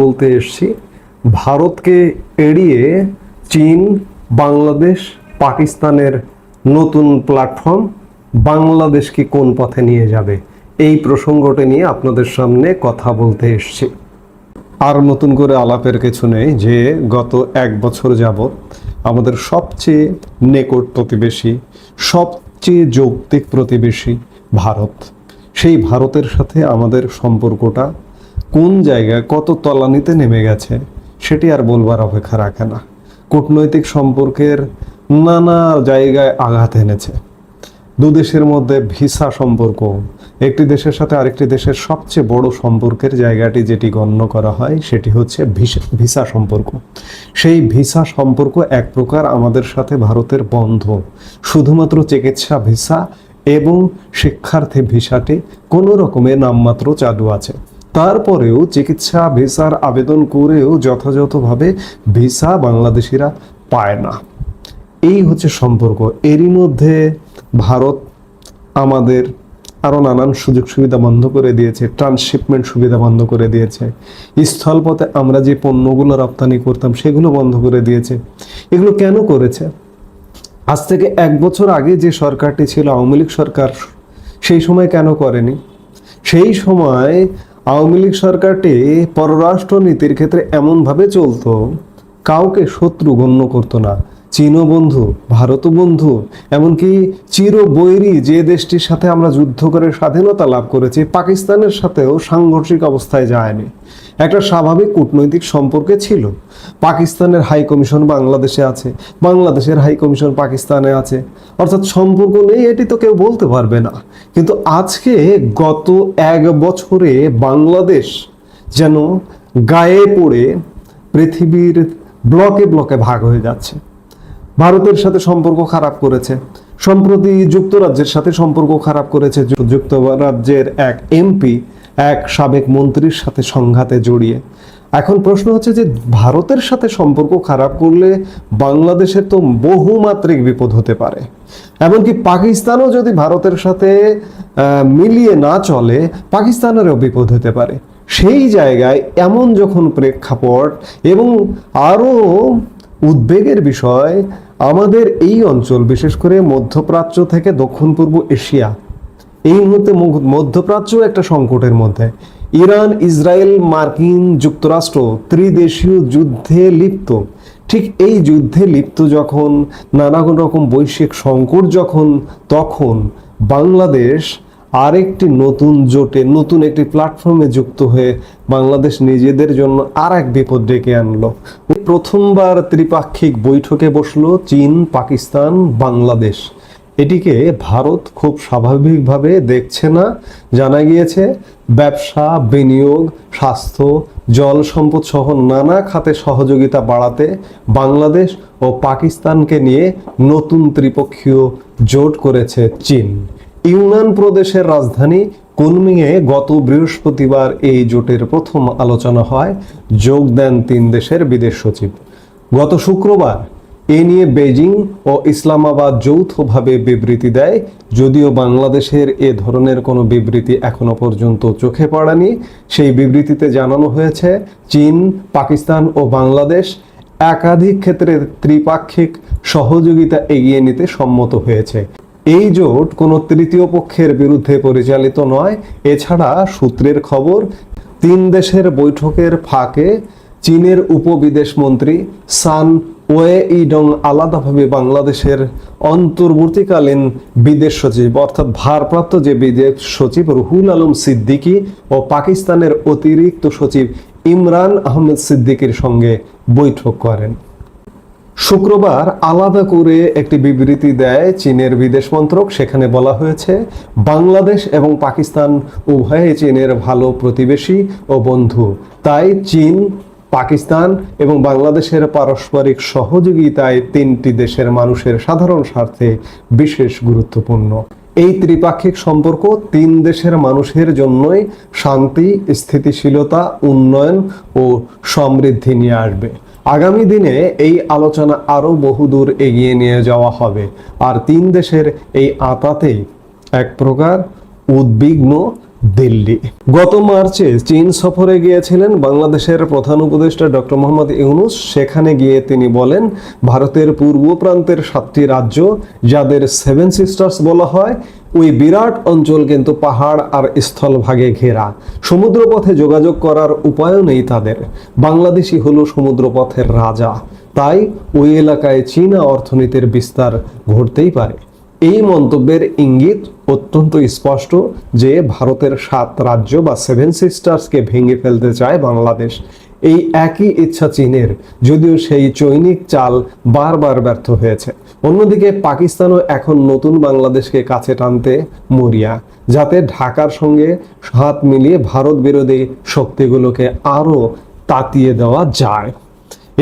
বলতে এসেছি ভারতকে এড়িয়ে চীন, বাংলাদেশ, পাকিস্তানের নতুন প্ল্যাটফর্ম বাংলাদেশকে কোন পথে নিয়ে যাবে, এই প্রসঙ্গটি নিয়ে আপনাদের সামনে কথা বলতে এসেছি। আর নতুন করে আলাপের কিছু নেই যে গত 1 বছর যাবৎ আমাদের সবচেয়ে নিকট প্রতিবেশী, সবচেয়ে যৌক্তিক প্রতিবেশী ভারত। সেই ভারতের সাথে আমাদের সম্পর্কটা কোন জায়গায় কত তলানিতে নেমে গেছে সেটি আর বলবার অপেক্ষা রাখে না। কূটনৈতিক সম্পর্কের নানা জায়গায় আঘাত এনেছে। দুদেশের মধ্যে ভিসা সম্পর্ক, একটি দেশের সাথে আরেকটি দেশের সবচেয়ে বড় সম্পর্কের জায়গাটি যেটি গণ্য করা হয় সেটি হচ্ছে ভিসা সম্পর্ক। সেই ভিসা সম্পর্ক এক প্রকার আমাদের সাথে ভারতের বন্ধ। শুধুমাত্র চিকিৎসা ভিসা এবং শিক্ষার্থী ভিসাটি কোনো রকমের নামমাত্র চালু আছে। তারপরেও চিকিৎসা ভিসার আবেদন করেও যথাযথভাবে ভিসা বাংলাদেশিরা পায় না। এই হচ্ছে সম্পর্ক। এরই মধ্যে ভারত আমাদের আরও নানান সুযোগ সুবিধা বন্ধ করে দিয়েছে, ট্রান্সশিপমেন্ট সুবিধা বন্ধ করে দিয়েছে, স্থলপথে আমরা যে পণ্যগুলো রপ্তানি করতাম সেগুলো বন্ধ করে দিয়েছে। এগুলো কেন করেছে? আজ থেকে 1 বছর আগে যে সরকারটি ছিল আওয়ামী লীগ সরকার, সেই সময় কেন করেনি? সেই সময় আওয়ামী লীগ সরকারটি পররাষ্ট্র নীতির ক্ষেত্রে এমনভাবে চলতো, কাউকে শত্রু গণ্য করতো না। চীনও বন্ধু, ভারতও বন্ধু, এমনকি চির বৈরী যে দেশটির সাথে আমরা যুদ্ধ করে স্বাধীনতা লাভ করেছি পাকিস্তানের সাথেও সাংঘর্ষিক অবস্থায় যায়নি। একটা স্বাভাবিক কূটনৈতিক সম্পর্কে ছিল। পাকিস্তানের হাই কমিশন বাংলাদেশে আছে, বাংলাদেশের হাই কমিশন পাকিস্তানে আছে, অর্থাৎ সম্পর্ক নেই এটি তো কেউ বলতে পারবে না। কিন্তু আজকে গত 1 বছরে বাংলাদেশ যেন গায়ে পড়ে পৃথিবীর ব্লকে ব্লকে ভাগ হয়ে যাচ্ছে। ভারতের সাথে সম্পর্ক খারাপ করেছে, সম্প্রতি যুক্তরাজ্যের সাথে সম্পর্ক খারাপ করেছে। যুক্তরাজ্যের এক এমপি এক সাবেক মন্ত্রীর সাথে সংঘাতে জড়িয়ে। এখন প্রশ্ন হচ্ছে যে ভারতের সাথে সম্পর্ক খারাপ করলে বাংলাদেশের তো বহুমাত্রিক বিপদ হতে পারে। এমনকি পাকিস্তানও যদি ভারতের সাথে মিলিয়ে না চলে, পাকিস্তানেরও বিপদ হতে পারে। সেই জায়গায় এমন যখন প্রেক্ষাপট এবং আরও উদ্বেগের বিষয়, আমাদের এই অঞ্চল বিশেষ করে মধ্যপ্রাচ্য থেকে দক্ষিণ পূর্ব এশিয়া, এই মুহূর্তে মধ্যপ্রাচ্য একটা সংকটের মধ্যে। ইরান, ইসরায়েল, মার্কিন যুক্তরাষ্ট্র ত্রিদেশীয় যুদ্ধে লিপ্ত। ঠিক এই যুদ্ধে লিপ্ত যখন, নানা রকম বৈশ্বিক সংকট যখন, তখন বাংলাদেশ আরেকটি নতুন জোটে, নতুন একটি প্ল্যাটফর্মে যুক্ত হয়ে বাংলাদেশ নিজেদের জন্য আর এক বিপদ ডেকে আনলো। প্রথমবার ত্রিপাক্ষিক বৈঠকে বসলো চীন, পাকিস্তান, বাংলাদেশ। এটিকে ভারত খুব স্বাভাবিকভাবে দেখছে না। জানা গিয়েছে ব্যবসা, বিনিয়োগ, স্বাস্থ্য, জল সম্পদ সহ নানা খাতে সহযোগিতা বাড়াতে বাংলাদেশ ও পাকিস্তানকে নিয়ে নতুন ত্রিপক্ষীয় জোট করেছে চীন। ইউনান প্রদেশের রাজধানী কুনমিংয়ে গত বৃহস্পতিবার এই জোটের প্রথম আলোচনা হয়। যোগ দেন 3 দেশের বিদেশ সচিব। গত শুক্রবার এ নিয়ে বেজিং ও ইসলামাবাদ যৌথভাবে বিবৃতি দেয়। যদিও বাংলাদেশের এ ধরনের কোনো বিবৃতি এখনো পর্যন্ত চোখে পড়েনি। সেই বিবৃতিতে জানানো হয়েছে চীন, পাকিস্তান ও বাংলাদেশ একাধিক ক্ষেত্রে ত্রিপাক্ষিক সহযোগিতা এগিয়ে নিতে সম্মত হয়েছে। এই জোট কোনো তৃতীয় পক্ষের বিরুদ্ধে পরিচালিত নয়। এছাড়া সূত্রের খবর, 3 দেশের বৈঠকের ফাঁকে চীনের উপবিদেশ মন্ত্রী সান ওয়েইডং আলাদাভাবে বাংলাদেশের অন্তর্বর্তীকালীন বিদেশ সচিব অর্থাৎ ভারপ্রাপ্ত যে বিদেশ সচিব রুহুল আলম সিদ্দিকী ও পাকিস্তানের অতিরিক্ত সচিব ইমরান আহমেদ সিদ্দিকীর সঙ্গে বৈঠক করেন। শুক্রবার আলাদা করে একটি বিবৃতি দেয় চীনের বিদেশ মন্ত্রক। সেখানে বলা হয়েছে বাংলাদেশ এবং পাকিস্তান উভয়ে চীনের ভালো প্রতিবেশী ও বন্ধু। তাই চীন, পাকিস্তান এবং বাংলাদেশের পারস্পরিক সহযোগিতায় 3টি দেশের মানুষের সাধারণ স্বার্থে বিশেষ গুরুত্বপূর্ণ। এই ত্রিপাক্ষিক সম্পর্ক 3 দেশের মানুষের জন্যই শান্তি, স্থিতিশীলতা, উন্নয়ন ও সমৃদ্ধি নিয়ে আসবে। আগামী দিনে এই আলোচনা আরও বহুদূর এগিয়ে নিয়ে যাওয়া হবে। আর 3 দেশের এই আঁতাতেই এক প্রকার উদ্বিগ্ন দিল্লি। গত মার্চে চীন সফরে গিয়েছিলেন বাংলাদেশের প্রধান উপদেষ্টা ডক্টর মোহাম্মদ ইউনূস। সেখানে গিয়ে তিনি বলেন, ভারতের পূর্ব প্রান্তের 7টি রাজ্য, যাদের 7 সিস্টার্স বলা হয়, ওই বিরাট অঞ্চল কিন্তু পাহাড় আর স্থলভাগে ঘেরা। সমুদ্রপথে যোগাযোগ করার উপায়ও নেই তাদের। বাংলাদেশই হলো সমুদ্রপথের রাজা, তাই ওই এলাকায় চীনা অর্থনীতির বিস্তার ঘটতেই পারে। এই মন্তব্যের ইঙ্গিত অত্যন্ত স্পষ্ট যে ভারতের 7 রাজ্য বা 7 সিস্টার্সকে ভেঙে ফেলতে চায় বাংলাদেশ। এই একই ইচ্ছা চীনের, যদিও সেই চৈনিক চাল বারবার ব্যর্থ হয়েছে। অন্যদিকে পাকিস্তানও এখন নতুন বাংলাদেশকে কাছে টানতে মরিয়া, যাতে ঢাকার সঙ্গে হাত মিলিয়ে ভারত বিরোধী শক্তিগুলোকে আরো তাতিয়ে দেওয়া যায়।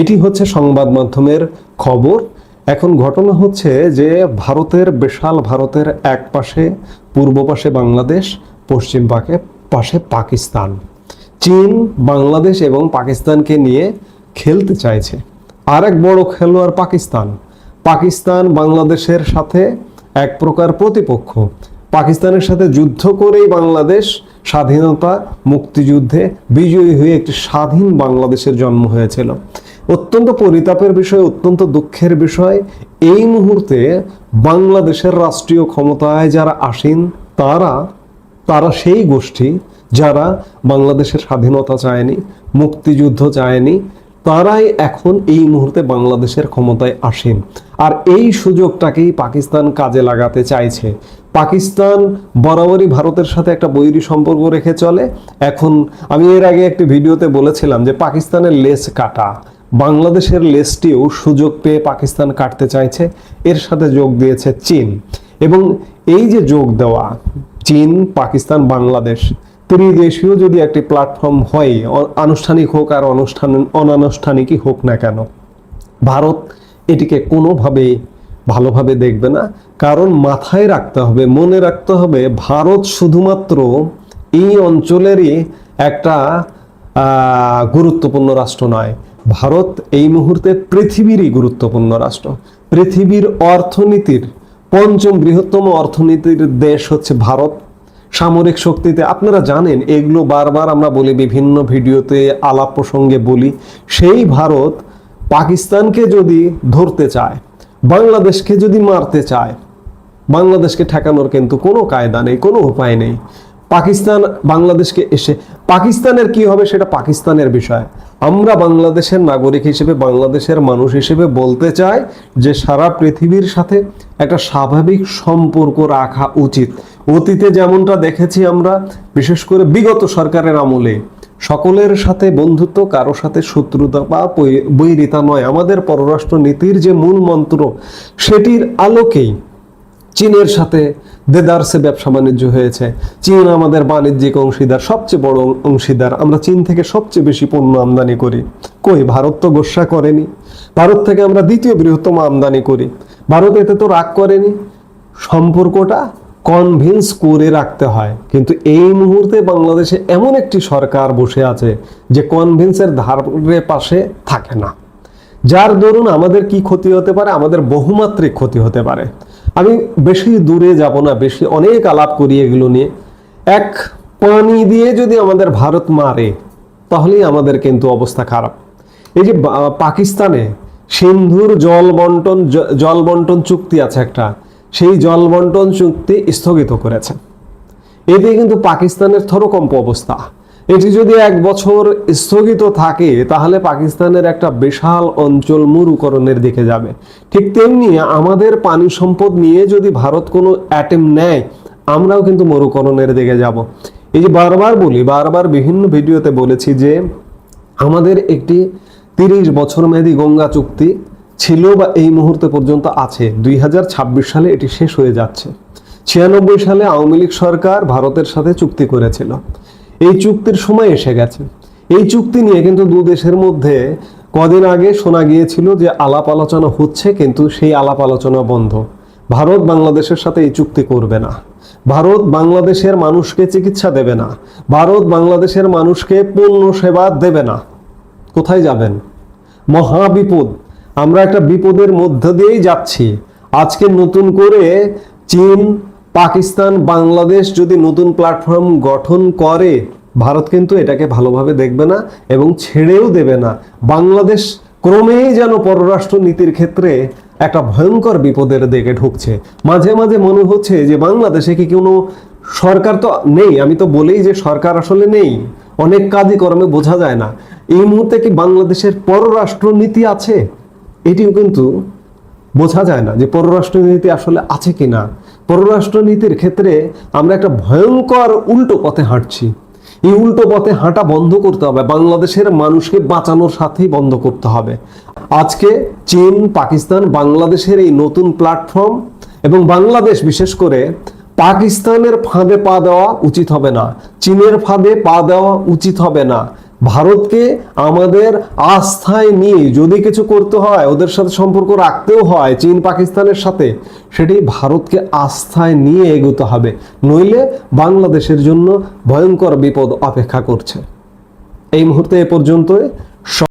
এটি হচ্ছে সংবাদ মাধ্যমের খবর। এখন ঘটনা হচ্ছে যে ভারতের এক পাশে পূর্ব পাশে বাংলাদেশ, পশ্চিম পাশে পাকিস্তান। চীন বাংলাদেশ এবং পাকিস্তানকে নিয়ে খেলতে চাইছে। আরেক বড় খেলোয়াড় পাকিস্তান বাংলাদেশের সাথে এক প্রকার প্রতিপক্ষ। পাকিস্তানের সাথে যুদ্ধ করেই বাংলাদেশ স্বাধীনতা মুক্তিযুদ্ধে বিজয়ী হয়ে একটি স্বাধীন বাংলাদেশের জন্ম হয়েছিল। অত্যন্ত পরিতাপের বিষয়, অত্যন্ত দুঃখের বিষয়, এই মুহূর্তে বাংলাদেশের রাষ্ট্রীয় ক্ষমতায় যারা আসীন তারা সেই গোষ্ঠী যারা বাংলাদেশের স্বাধীনতা চায়নি, মুক্তিযুদ্ধ চায়নি, তারাই এখন এই মুহূর্তে বাংলাদেশের ক্ষমতায় আসীন। আর এই সুযোগটাকেই পাকিস্তান কাজে লাগাতে চাইছে। পাকিস্তান বরাবরই ভারতের সাথে একটা বৈরী সম্পর্ক রেখে চলে। এখন আমি এর আগে একটি ভিডিওতে বলেছিলাম যে পাকিস্তানের লেজ কাটা, বাংলাদেশের লেজটিও সুযোগ পেয়ে পাকিস্তান কাটতে চাইছে। এর সাথে যোগ দিয়েছে চীন, এবং এই যে যোগ দেওয়া চীন, পাকিস্তান, বাংলাদেশ ত্রিদেশীয় যদি একটি প্ল্যাটফর্ম হয়, আনুষ্ঠানিক হোক আর অনানুষ্ঠানিকই হোক না কেন, ভারত এটিকে কোনোভাবেই ভালোভাবে দেখবে না। কারণ মাথায় রাখতে হবে, মনে রাখতে হবে, ভারত শুধুমাত্র এই অঞ্চলেরই একটা গুরুত্বপূর্ণ রাষ্ট্র নয়। ভারত এই মুহূর্তে পৃথিবীরই গুরুত্বপূর্ণ রাষ্ট্র। পৃথিবীর অর্থনীতির 5ম বৃহত্তম অর্থনীতির দেশ হচ্ছে ভারত। সামরিক শক্তিতে আপনারা জানেন, এগুলো বারবার আমরা বলি, বিভিন্ন ভিডিওতে আলাপ প্রসঙ্গে বলি। সেই ভারত পাকিস্তানকে যদি ধরতে চায়, বাংলাদেশকে যদি মারতে চায়, বাংলাদেশকে ঠেকানোর কিন্তু কোনো কায়দা নেই, কোনো উপায় নেই। পাকিস্তান বাংলাদেশকে এসে, পাকিস্তানের কি হবে সেটা পাকিস্তানের বিষয়। আমরা বাংলাদেশের নাগরিক হিসেবে, বাংলাদেশের মানুষ হিসেবে বলতে চাই যে সারা পৃথিবীর সাথে একটা স্বাভাবিক সম্পর্ক রাখা উচিত। অতীতে যেমনটা দেখেছি আমরা, বিশেষ করে বিগত সরকারের আমলে, সকলের সাথে বন্ধুত্ব, কারো সাথে শত্রুতা বা বৈরিতা নয়। আমাদের পররাষ্ট্র নীতির যে মূল মন্ত্র, সেটির আলোকেই চীনের সাথে দেদারসে ব্যবসা বাণিজ্য হয়েছে। চীন আমাদের বাণিজ্যিক অংশীদার, সবচেয়ে বড় অংশীদার। আমরা চীন থেকে সবচেয়ে বেশি পণ্য আমদানি করি। কই, ভারত তো গোস্বা করেনি। ভারত থেকে আমরা 2য় বৃহত্তম আমদানি করি। ভারত এতে তো রাগ করেনি। সম্পর্কটা কনভিন্স করে রাখতে হয়। কিন্তু এই মুহূর্তে বাংলাদেশে এমন একটি সরকার বসে আছে যে কনভিন্সের ধারে পাশে থাকে না, যার দরুন আমাদের কি ক্ষতি হতে পারে, আমাদের বহুমাত্রিক ক্ষতি হতে পারে। আমি বেশি দূরে যাব না, অনেক আলাপ করি এগুলো নিয়ে। এক পানি দিয়ে যদি আমাদের ভারত মারে, তাহলেই আমাদের কিন্তু অবস্থা খারাপ। এই যে পাকিস্তানে সিন্ধুর জল বন্টন চুক্তি আছে একটা, সেই জল বন্টন চুক্তি স্থগিত করেছে। এতে কিন্তু পাকিস্তানের থরকম্প অবস্থা। এটি যদি 1 বছর স্থগিত থাকে, তাহলে পাকিস্তানের একটা বিশাল অঞ্চল মরুকরণের দিকে যাবে। ঠিক তেমনি আমাদের পানি সম্পদ নিয়ে যদি ভারত কোনো অ্যাটেম্প নেয়, আমরাও কিন্তু মরুকরণের দিকে যাব। এই যে বারবার বিভিন্ন ভিডিওতে বলেছি যে আমাদের একটি 30 বছর মেয়াদী গঙ্গা চুক্তি ছিল বা এই মুহূর্তে পর্যন্ত আছে। 2026 সালে এটি শেষ হয়ে যাচ্ছে। 96 সালে আওয়ামী লীগ সরকার ভারতের সাথে চুক্তি করেছিল। এই চুক্তির সময় এসে গেছে। এই চুক্তি নিয়ে কিন্তু 2 দেশের মধ্যে কদিন আগে শোনা গিয়েছিল যে আলাপ আলোচনা হচ্ছে, কিন্তু সেই আলাপ আলোচনা বন্ধ। ভারত বাংলাদেশের সাথে এই চুক্তি করবে না। ভারত বাংলাদেশের মানুষকে চিকিৎসা দেবে না। ভারত বাংলাদেশের মানুষকে পণ্য সেবা দেবে না। কোথায় যাবেন? মহা বিপদ। আমরা একটা বিপদের মধ্য দিয়েই যাচ্ছি। আজকে নতুন করে চীন, পাকিস্তান বাংলাদেশ যদি নতুন প্ল্যাটফর্ম গঠন করে, ভারত কিন্তু এটাকে ভালোভাবে দেখবে না এবং ছেড়েও দেবে না। বাংলাদেশ ক্রমেই যেন পররাষ্ট্র নীতির ক্ষেত্রে একটা ভয়ঙ্কর বিপদের দিকে ঢুকছে। মাঝে মাঝে মনে হচ্ছে যে বাংলাদেশে কি কোনো সরকার তো নেই, আমি তো বলেই যে সরকার আসলে নেই, অনেক কাজই কর্মে বোঝা যায় না। এই মুহূর্তে কি বাংলাদেশের পররাষ্ট্র নীতি আছে? এটিও কিন্তু বোঝা যায় না যে পররাষ্ট্রনীতি আসলে আছে কিনা। পররাষ্ট্রনীতির ক্ষেত্রে আমরা একটা ভয়ঙ্কর উল্টো পথে হাঁটছি। এই উল্টো পথে হাঁটা বন্ধ করতে হবে, বাংলাদেশের মানুষকে বাঁচানোর সাথেই বন্ধ করতে হবে। আজকে চীন, পাকিস্তান, বাংলাদেশের এই নতুন প্ল্যাটফর্ম এবং বাংলাদেশ বিশেষ করে পাকিস্তানের ফাঁদে পা দেওয়া উচিত হবে না, চীনের ফাঁদে পা দেওয়া উচিত হবে না। ভারতকে আমাদের আস্থায় নিয়ে যদি কিছু করতে হয়, ওদের সাথে সম্পর্ক রাখতেও হয় চীন পাকিস্তানের সাথে, সেটি ভারতকে আস্থায় নিয়ে এগোতে হবে, নইলে বাংলাদেশের জন্য ভয়ঙ্কর বিপদ অপেক্ষা করছে। এই মুহূর্তে এ পর্যন্তই।